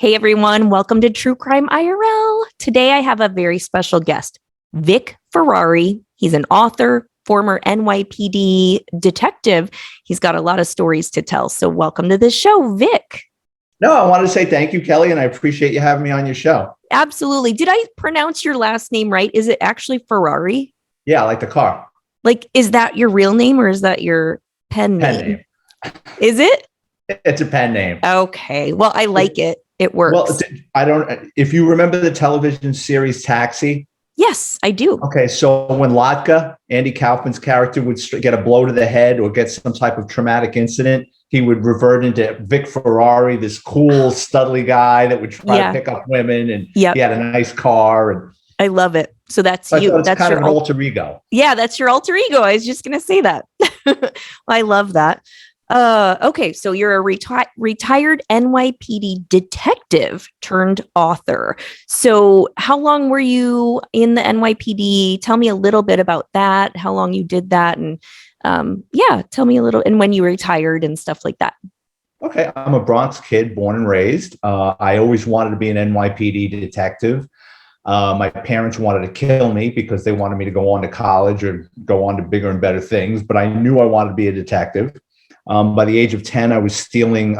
Hey everyone, welcome to True Crime IRL. Today I have a very special guest, Vic Ferrari. He's an author, former NYPD detective. He's got a lot of stories to tell. So welcome to the show, Vic. No, I wanted to say thank you, Kelly, and I appreciate you having me on your show. Absolutely. Did I pronounce your last name right? Is it actually Ferrari? Yeah, I like the car. Like, is that your real name or is that your pen name? Is it? It's a pen name. Okay. Well, I like it. It Well, works. I don't. If you remember the television series Taxi. Yes, I do. Okay, so when Latka, Andy Kaufman's character, would get a blow to the head or get some type of traumatic incident, he would revert into Vic Ferrari, this cool, studly guy that would try to pick up women, and he had a nice car. And I love it. So that's you. That's kind of an alter ego. Yeah, that's your alter ego. I was just going to say that. I love that. Okay, so you're a retired NYPD detective turned author. So how long were you in the NYPD? Tell me a little bit about that, how long you did that, and tell me a little, and when you retired and stuff like that. Okay, I'm a Bronx kid, born and raised. I always wanted to be an NYPD detective. My parents wanted to kill me because they wanted me to go on to college or go on to bigger and better things, but I knew I wanted to be a detective. By the age of 10, I was stealing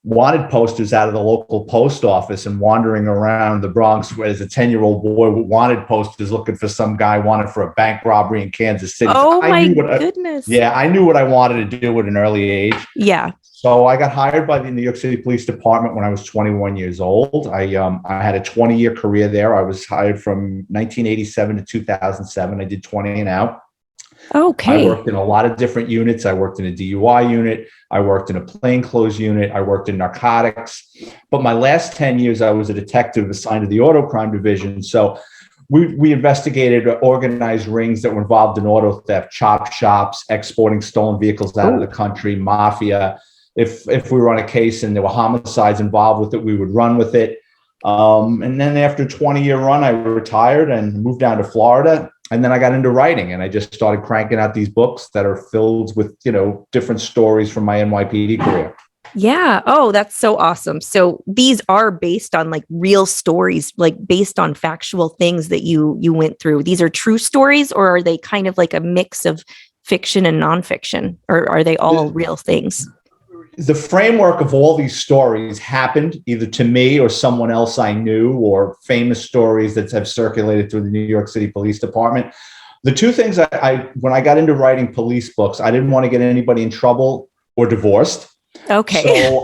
wanted posters out of the local post office and wandering around the Bronx as a 10-year-old boy with wanted posters looking for some guy wanted for a bank robbery in Kansas City. Oh, my goodness. I knew what I wanted to do at an early age. Yeah. So I got hired by the New York City Police Department when I was 21 years old. I had a 20-year career there. I was hired from 1987 to 2007. I did 20 and out. Okay. I worked in a lot of different units. I worked in a DUI unit. I worked in a plainclothes unit. I worked in narcotics. But my last 10 years, I was a detective assigned to the auto crime division. So we investigated organized rings that were involved in auto theft, chop shops, exporting stolen vehicles out of the country, mafia. If we were on a case and there were homicides involved with it, we would run with it. And then after a 20-year run, I retired and moved down to Florida. And then I got into writing and I just started cranking out these books that are filled with, different stories from my NYPD career. Yeah. Oh, that's so awesome. So these are based on like real stories, like based on factual things that you went through. These are true stories, or are they kind of like a mix of fiction and nonfiction, or are they all real things? The framework of all these stories happened either to me or someone else I knew, or famous stories that have circulated through the New York City Police Department. The two things when I got into writing police books, I didn't want to get anybody in trouble or divorced. Okay.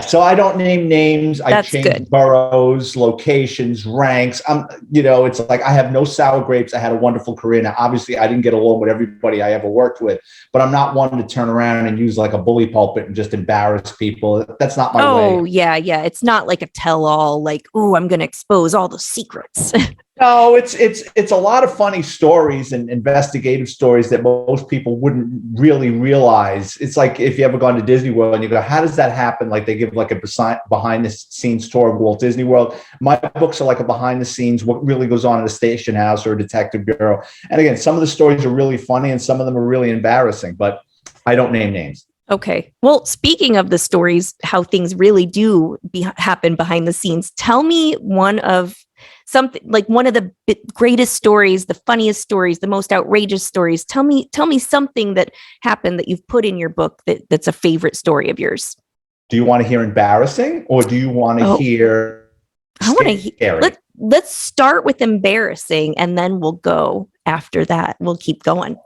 So I don't name names. I change boroughs, locations, ranks. It's like I have no sour grapes. I had a wonderful career. Now, obviously, I didn't get along with everybody I ever worked with, but I'm not one to turn around and use like a bully pulpit and just embarrass people. That's not my way. Oh, yeah. It's not like a tell-all, like, oh, I'm going to expose all the secrets. No, it's a lot of funny stories and investigative stories that most people wouldn't really realize. It's like if you ever gone to Disney World and you go, how does that happen? Like they give like a behind the scenes tour of Walt Disney World. My books are like a behind the scenes, what really goes on in a station house or a detective bureau. And again, some of the stories are really funny and some of them are really embarrassing, but I don't name names. Okay. Well, speaking of the stories, how things really do happen behind the scenes, tell me one of the greatest stories, the funniest stories, the most outrageous stories. Tell me something that happened that you've put in your book that's a favorite story of yours. Do you want to hear embarrassing or do you want to hear scary? Let's start with embarrassing and then we'll go after that. We'll keep going.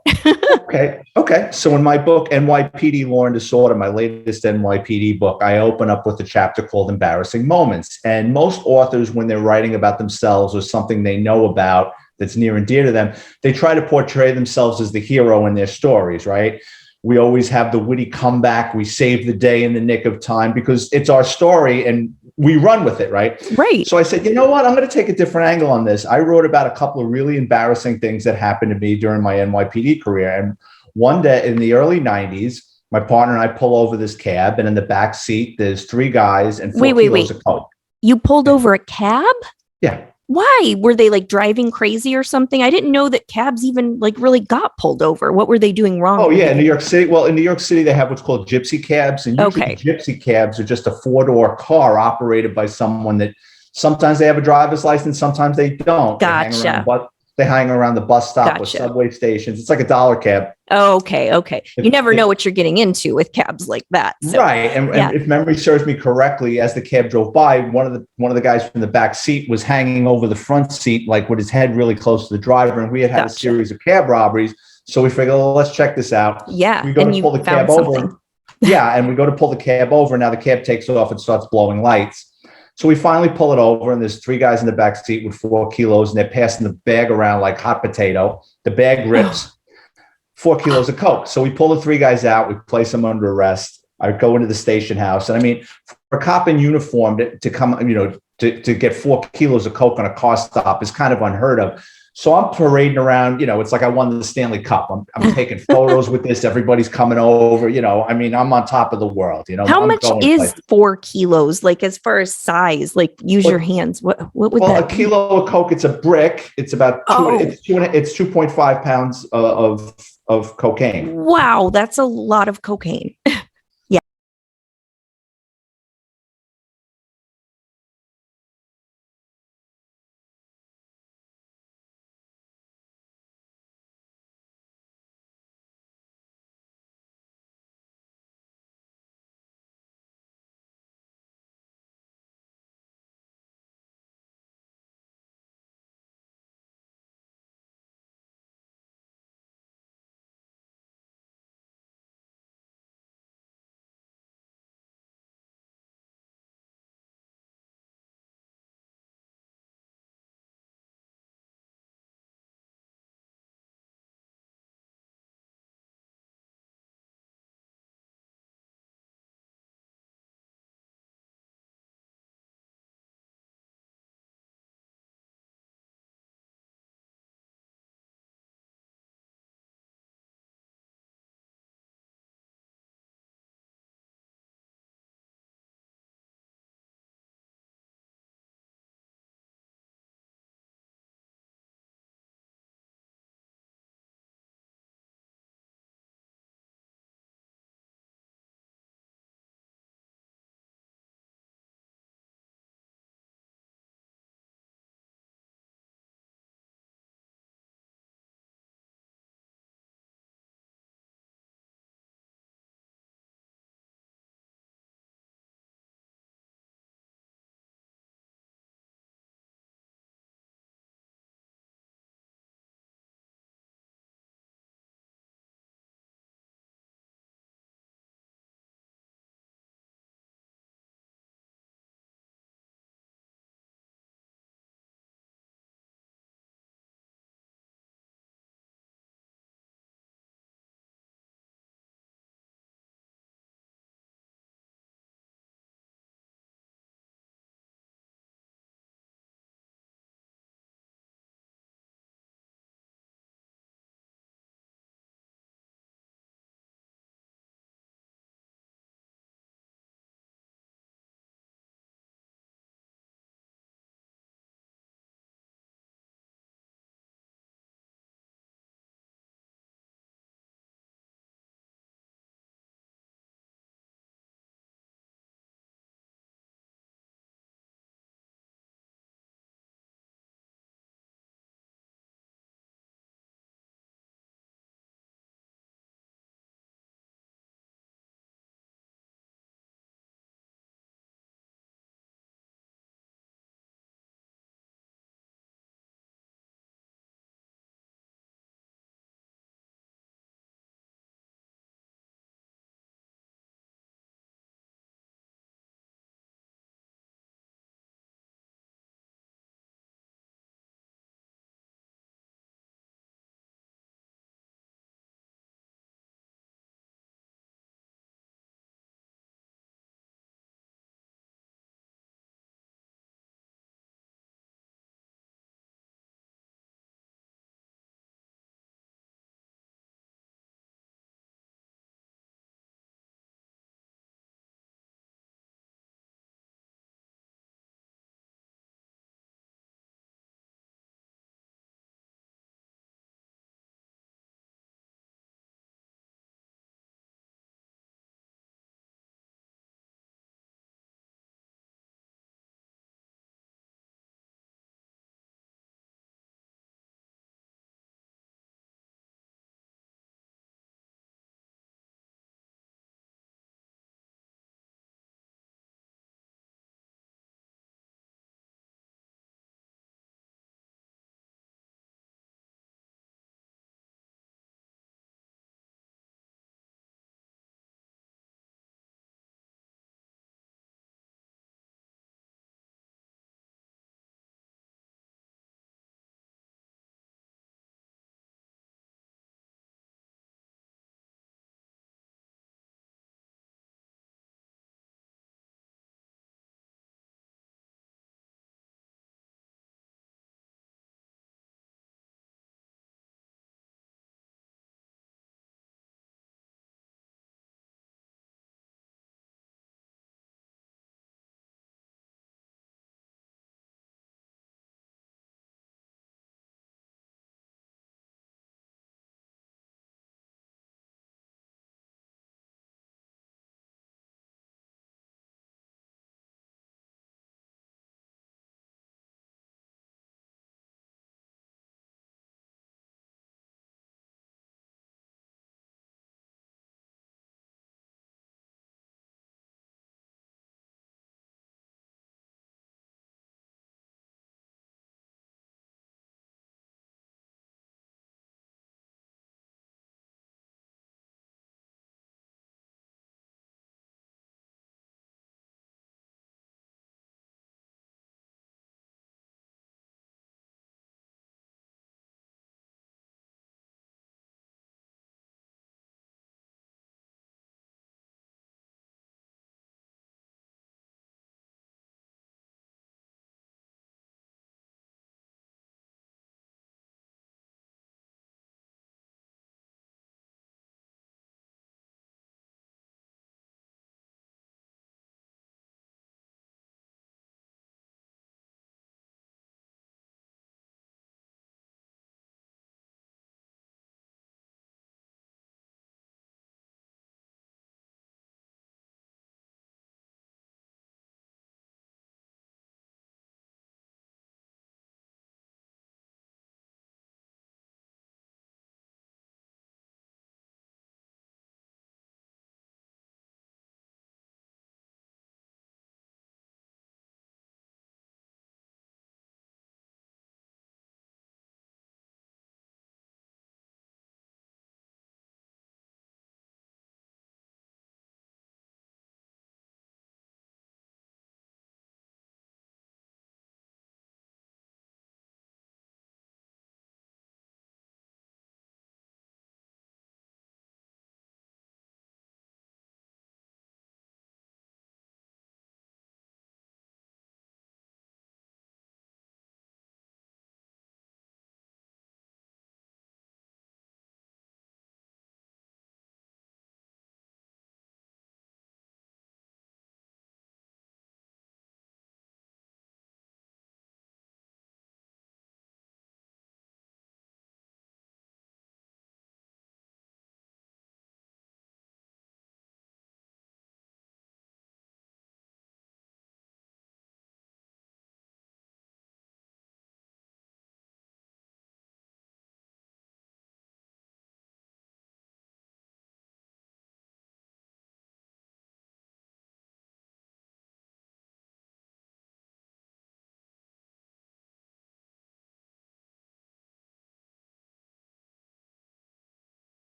Okay. So in my book, NYPD Law and Disorder, my latest NYPD book, I open up with a chapter called Embarrassing Moments. And most authors, when they're writing about themselves or something they know about that's near and dear to them, they try to portray themselves as the hero in their stories, right? We always have the witty comeback. We save the day in the nick of time because it's our story and we run with it, right? Right. So I said, you know what? I'm going to take a different angle on this. I wrote about a couple of really embarrassing things that happened to me during my NYPD career. And one day in the early 90s, my partner and I pull over this cab, and in the back seat, there's three guys and 4 kilos of coke. You pulled over a cab? Yeah. Why? Were they like driving crazy or something? I didn't know that cabs even like really got pulled over. What were they doing wrong Oh in the yeah, New beginning? York City. Well, in New York City, they have what's called gypsy cabs, and usually Okay. gypsy cabs are just a four-door car operated by someone that sometimes they have a driver's license, sometimes they don't. They hang around the Gotcha. bus. They hang around the bus stop or Gotcha. subway stations. It's like a dollar cab. Okay. Okay. You If, never know if what you're getting into with cabs like that. So, Right, and yeah. if memory serves me correctly, as the cab drove by, one of the guys from the back seat was hanging over the front seat, like with his head really close to the driver. And we had a Gotcha. series of cab robberies, so we figured, well, let's check this out. Yeah. We go And to you pull the cab found something. over, yeah, and we go to pull the cab over. Now the cab takes off and starts blowing lights. So we finally pull it over, and there's three guys in the back seat with 4 kilos, and they're passing the bag around like hot potato. The bag Oh, rips. 4 kilos of coke. So we pull the three guys out. We place them under arrest. I go into the station house, and I mean, for a cop in uniform to come, to get 4 kilos of coke on a car stop is kind of unheard of. So I'm parading around. It's like I won the Stanley Cup. I'm taking photos with this. Everybody's coming over. I mean, I'm on top of the world. how I'm much going is places. 4 kilos? Like as far as size, like use your But hands. What would Well, a that be? kilo of coke, it's a brick. It's about two. Oh, It's 2.5 pounds of cocaine. wow. That's a lot of cocaine. Yeah.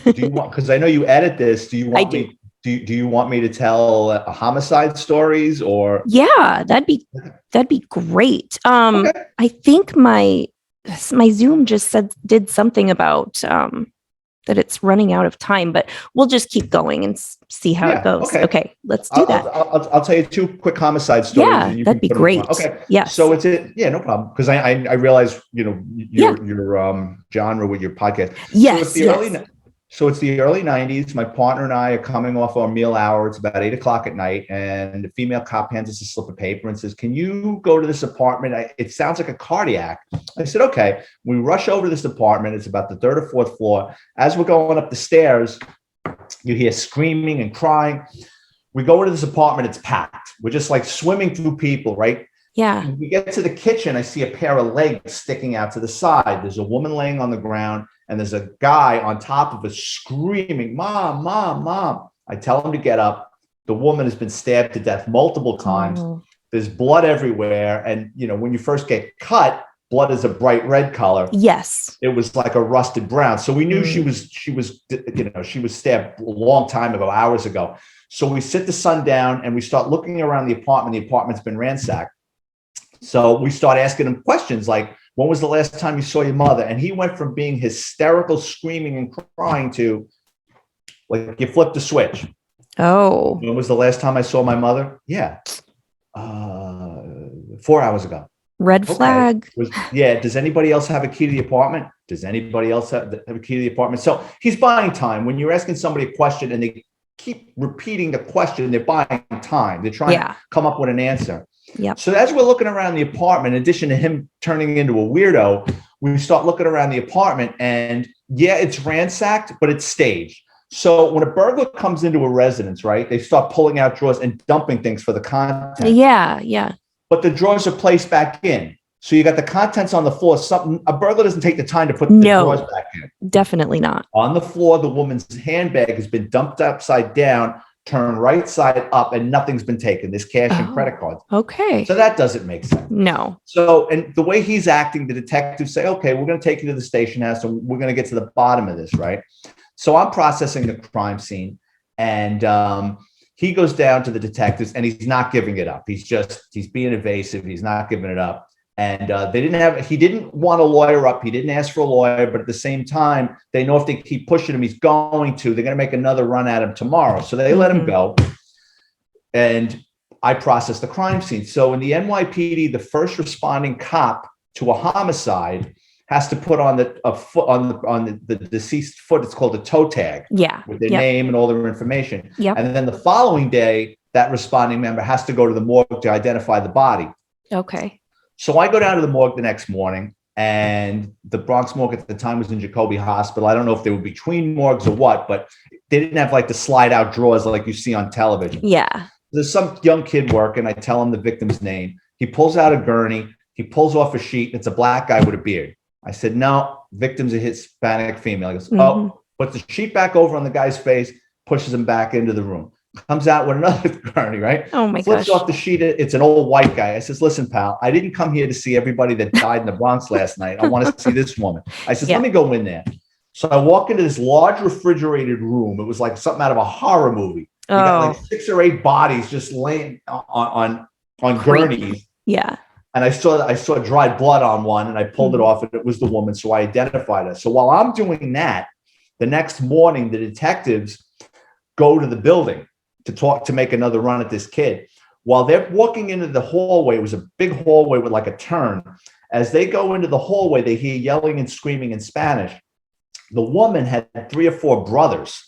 Do you want, because I know you edit this, do you I want do. me, do you want me to tell homicide stories or? Yeah, that'd be great. Okay. I think my Zoom just did something about that it's running out of time, but we'll just keep going and see how it Yeah. goes. Okay. Okay, let's do that. I'll tell you two quick homicide stories Yeah, and you that'd can be put them great. on. Okay. Yes. So yeah, no problem. Because I realize, Yeah. your genre with your podcast. Yes. Yes. So it's the early 90s. My partner and I are coming off our meal hour. It's about 8 o'clock at night. And the female cop hands us a slip of paper and says, "Can you go to this apartment? It sounds like a cardiac." I said, "Okay." We rush over to this apartment. It's about the third or fourth floor. As we're going up the stairs, you hear screaming and crying. We go into this apartment. It's packed. We're just like swimming through people, right? Yeah. When we get to the kitchen, I see a pair of legs sticking out to the side. There's a woman laying on the ground, and there's a guy on top of us screaming, "Mom, mom, mom." I tell him to get up. The woman has been stabbed to death multiple times. Oh. There's blood everywhere. And, when you first get cut, blood is a bright red color. Yes. It was like a rusted brown. So we knew she was stabbed a long time ago, hours ago. So we sit the son down and we start looking around the apartment. The apartment's been ransacked. So we start asking him questions like, "When was the last time you saw your mother?" And he went from being hysterical, screaming and crying to like, you flipped the switch. Oh. "When was the last time I saw my mother?" "Yeah. 4 hours ago." Red Okay. flag. Yeah. "Does anybody else have a key to the apartment?" "Does anybody else have a key to the apartment?" So he's buying time. When you're asking somebody a question and they keep repeating the question, they're buying time. They're trying to come up with an answer. Yep. So as we're looking around the apartment, in addition to him turning into a weirdo, we start looking around the apartment and it's ransacked, but it's staged. So when a burglar comes into a residence, right, they start pulling out drawers and dumping things for the content. Yeah. Yeah. But the drawers are placed back in. So you got the contents on the floor. A burglar doesn't take the time to put the drawers back in. Definitely not. On the floor, the woman's handbag has been dumped upside down, turned right side up, and nothing's been taken. There's cash and credit cards. Okay. So that doesn't make sense. No. So, and the way he's acting, the detectives say, "Okay, we're going to take you to the station house and we're going to get to the bottom of this," right? So I'm processing the crime scene, and he goes down to the detectives and he's not giving it up. He's being evasive. He's not giving it up. And he didn't want a lawyer up. He didn't ask for a lawyer, but at the same time, they know if they keep pushing him, they're going to make another run at him tomorrow. So they let him go. And I processed the crime scene. So in the NYPD, the first responding cop to a homicide has to put on a foot on the deceased foot. It's called a toe tag. Yeah. With their name and all their information. Yep. And then the following day, that responding member has to go to the morgue to identify the body. Okay. So I go down to the morgue the next morning, and the Bronx morgue at the time was in Jacoby Hospital. I don't know if they were between morgues or what, but they didn't have like the slide out drawers like you see on television. Yeah. There's some young kid working. I tell him the victim's name. He pulls out a gurney. He pulls off a sheet. And it's a black guy with a beard. I said, "No, victim's a Hispanic female." He goes, "Oh," puts the sheet back over on the guy's face, pushes him back into the room. Comes out with another gurney, right? Oh my Flips gosh. off the sheet. It's an old white guy. I says, "Listen, pal, I didn't come here to see everybody that died in the Bronx last night. I want to see this woman." I says, "Let me go in there." So I walk into this large refrigerated room. It was like something out of a horror movie. You got like 6 or 8 bodies just laying on gurneys. Yeah. And I saw dried blood on one, and I pulled it off, and it was the woman. So I identified her. So while I'm doing that, the next morning, the detectives go to the building to make another run at this kid. While they're walking into the hallway, it was a big hallway with like a turn. As they go into the hallway, they hear yelling and screaming in Spanish. The woman had 3 or 4 brothers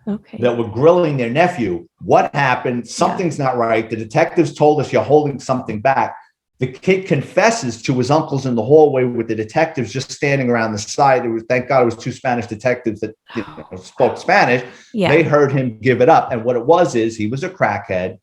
that were grilling their nephew. What happened? Something's not right. The detectives told us you're holding something back. The kid confesses to his uncles in the hallway with the detectives just standing around the side. Thank God it was 2 Spanish detectives that spoke Spanish. Yeah. They heard him give it up. And what it was is he was a crackhead.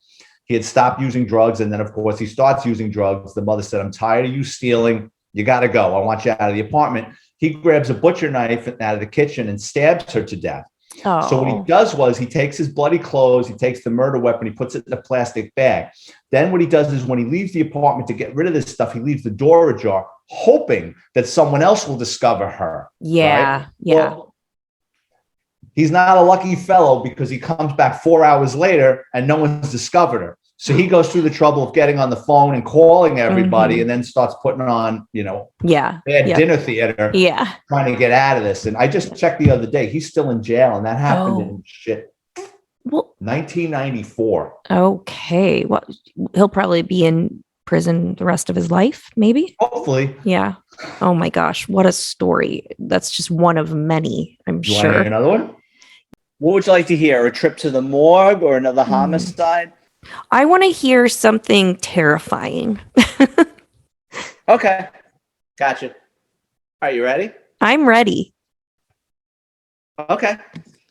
He had stopped using drugs. And then, of course, he starts using drugs. The mother said, "I'm tired of you stealing. You got to go. I want you out of the apartment." He grabs a butcher knife out of the kitchen and stabs her to death. Oh. So what he does was he takes his bloody clothes, he takes the murder weapon, he puts it in a plastic bag. Then what he does is when he leaves the apartment to get rid of this stuff, he leaves the door ajar, hoping that someone else will discover her. Yeah. Right? Yeah. Well, he's not a lucky fellow because he comes back 4 hours later and no one's discovered her. So he goes through the trouble of getting on the phone and calling everybody and then starts putting on, bad dinner theater, trying to get out of this. And I just checked the other day, he's still in jail, and that happened in 1994. Okay. Well, he'll probably be in prison the rest of his life, maybe. Hopefully. Yeah. Oh my gosh, what a story. That's just one of many, I'm sure. You want to hear another one? What would you like to hear? A trip to the morgue or another homicide? I want to hear something terrifying. Okay. Gotcha. Are you ready? I'm ready. Okay.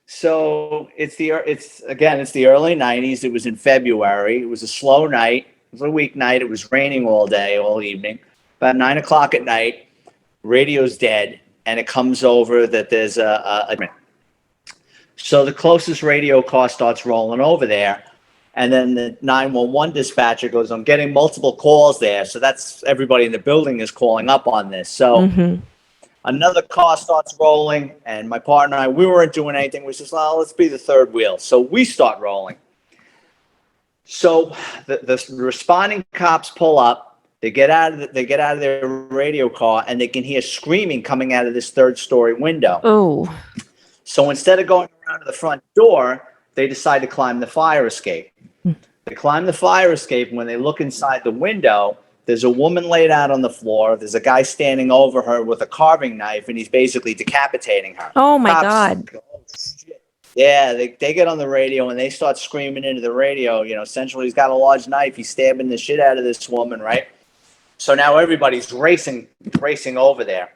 So it's the early 90s. It was in February. It was a slow night. It was a weeknight. It was raining all day, all evening. About 9 o'clock at night, radio's dead, and it comes over that there's a so the closest radio car starts rolling over there, and then the 911 dispatcher goes, I'm getting multiple calls there. So that's everybody in the building is calling up on this. So another car starts rolling, and my partner and I, we weren't doing anything. We just, let's be the third wheel. So we start rolling. So the responding cops pull up. They get out of their radio car, and they can hear screaming coming out of this third-story window. Oh. So instead of going around to the front door, they decide to climb the fire escape. They climb the fire escape, and when they look inside the window, there's a woman laid out on the floor. There's a guy standing over her with a carving knife, and he's basically decapitating her. Oh, my God. Oh, shit. Yeah, they get on the radio, and they start screaming into the radio. Essentially, he's got a large knife. He's stabbing the shit out of this woman, right? So now everybody's racing over there.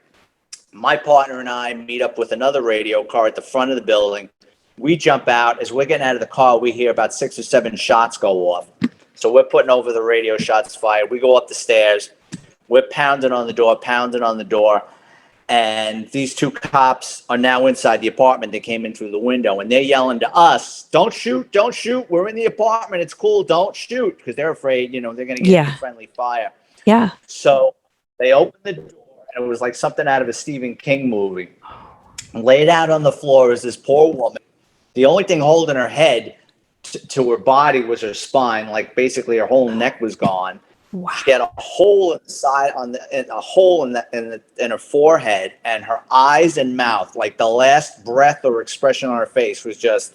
My partner and I meet up with another radio car at the front of the building. We jump out. As we're getting out of the car, we hear about 6 or 7 shots go off. So we're putting over the radio, shots fired. We go up the stairs. We're pounding on the door. And these 2 cops are now inside the apartment. They came in through the window, and they're yelling to us, don't shoot. We're in the apartment. It's cool. Don't shoot. Because they're afraid, they're going to get friendly fire. Yeah. So they opened the door, and it was like something out of a Stephen King movie. Laid out on the floor is this poor woman. The only thing holding her head to her body was her spine. Like basically her whole neck was gone. Wow. She had a hole inside in her forehead, and her eyes and mouth, like the last breath or expression on her face was just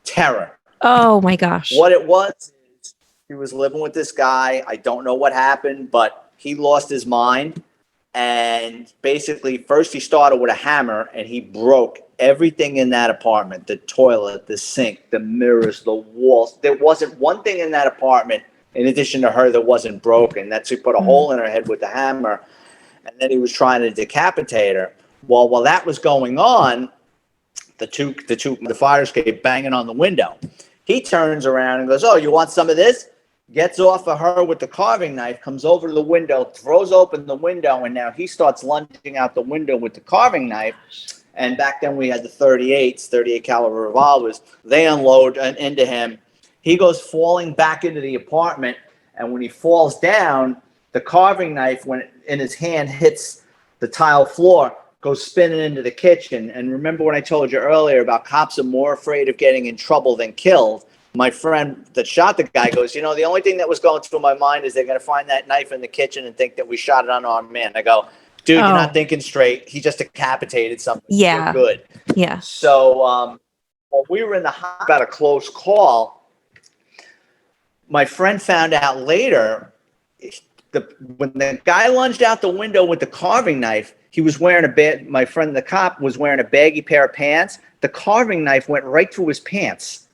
terror. Oh my gosh. What it was is she was living with this guy. I don't know what happened, but he lost his mind. And basically, first he started with a hammer, and he broke everything in that apartment, the toilet, the sink, the mirrors, the walls. There wasn't one thing in that apartment, in addition to her, that wasn't broken. That's he put a hole in her head with the hammer, and then he was trying to decapitate her. Well, while that was going on, the fire escape banging on the window. He turns around and goes, oh, you want some of this? Gets off of her with the carving knife, comes over to the window, throws open the window, and now he starts lunging out the window with the carving knife. And back then we had the 38 caliber revolvers. They unload into him. He goes falling back into the apartment, and when he falls down, the carving knife, when in his hand hits the tile floor, goes spinning into the kitchen. And remember when I told you earlier about cops are more afraid of getting in trouble than killed? My friend that shot the guy goes, the only thing that was going through my mind is they're going to find that knife in the kitchen and think that we shot an unarmed man. I go, dude, you're not thinking straight. He just decapitated somebody. Yeah. You're good. Yeah. So when we were in the hospital about a close call, my friend found out later when the guy lunged out the window with the carving knife, he was wearing my friend, the cop, was wearing a baggy pair of pants. The carving knife went right through his pants.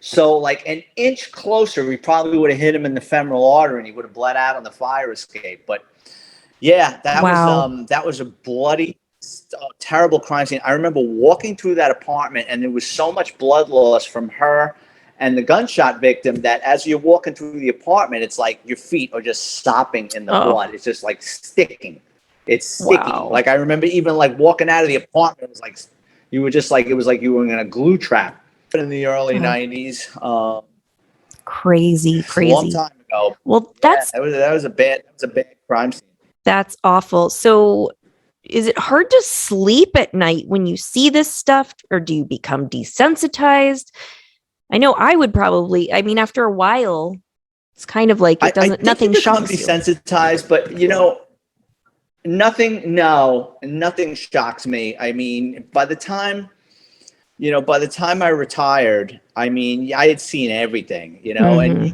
So like an inch closer, we probably would have hit him in the femoral artery, and he would have bled out on the fire escape. But yeah, that was a bloody, terrible crime scene. I remember walking through that apartment, and there was so much blood loss from her and the gunshot victim that as you're walking through the apartment, it's like your feet are just stopping in the blood. It's just like sticking. It's sticky. Wow. Like I remember even like walking out of the apartment, it was like you were just like it was like you were in a glue trap. In the early 90s. Crazy. A long time ago. Well, that was a bad crime scene. That's awful. So is it hard to sleep at night when you see this stuff, or do you become desensitized? I know I would probably, I mean, after a while, it's kind of like I it doesn't, think nothing you become shocks you. desensitized, but nothing shocks me. I mean, by the time I retired, I mean, I had seen everything, and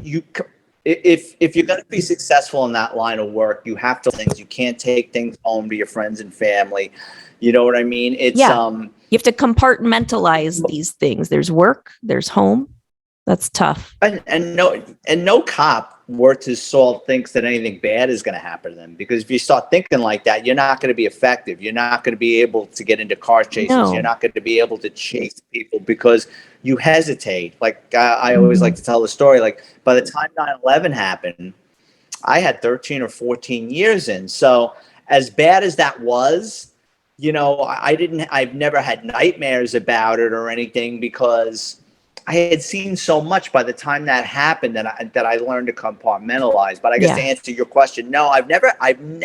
if you're going to be successful in that line of work, you have to things. You can't take things home to your friends and family. You know what I mean? It's you have to compartmentalize these things. There's work, there's home. That's tough. and no cop worth his salt thinks that anything bad is going to happen to them, because if you start thinking like that, you're not going to be effective. You're not going to be able to get into car chases. No. You're not going to be able to chase people because you hesitate. Like I always like to tell the story. Like by the time 9/11 happened, I had 13 or 14 years in. So as bad as that was, I've never had nightmares about it or anything, because I had seen so much by the time that happened that I learned to compartmentalize. But I guess to answer your question, no, I've never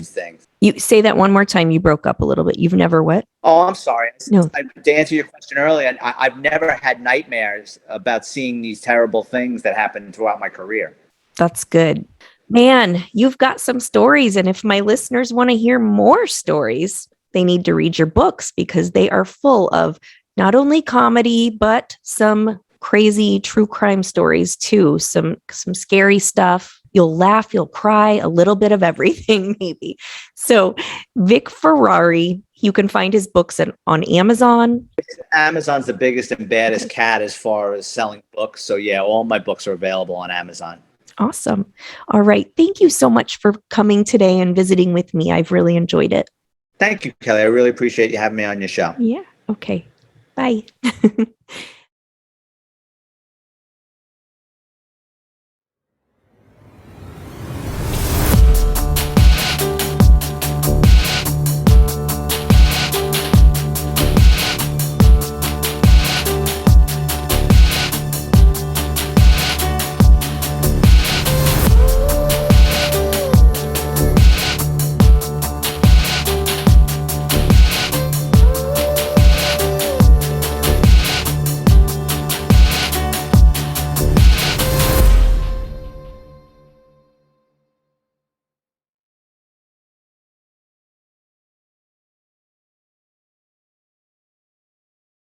things. You say that one more time. You broke up a little bit. You've never what? Oh, I'm sorry. No. To answer your question earlier, I've never had nightmares about seeing these terrible things that happened throughout my career. That's good. Man, you've got some stories. And if my listeners want to hear more stories, they need to read your books, because they are full of not only comedy, but some crazy true crime stories too. Some scary stuff. You'll laugh, you'll cry, a little bit of everything maybe. So Vic Ferrari, you can find his books on Amazon. Amazon's the biggest and baddest cat as far as selling books. So yeah, all my books are available on Amazon. Awesome. All right. Thank you so much for coming today and visiting with me. I've really enjoyed it. Thank you, Kelly. I really appreciate you having me on your show. Yeah. Okay. Bye.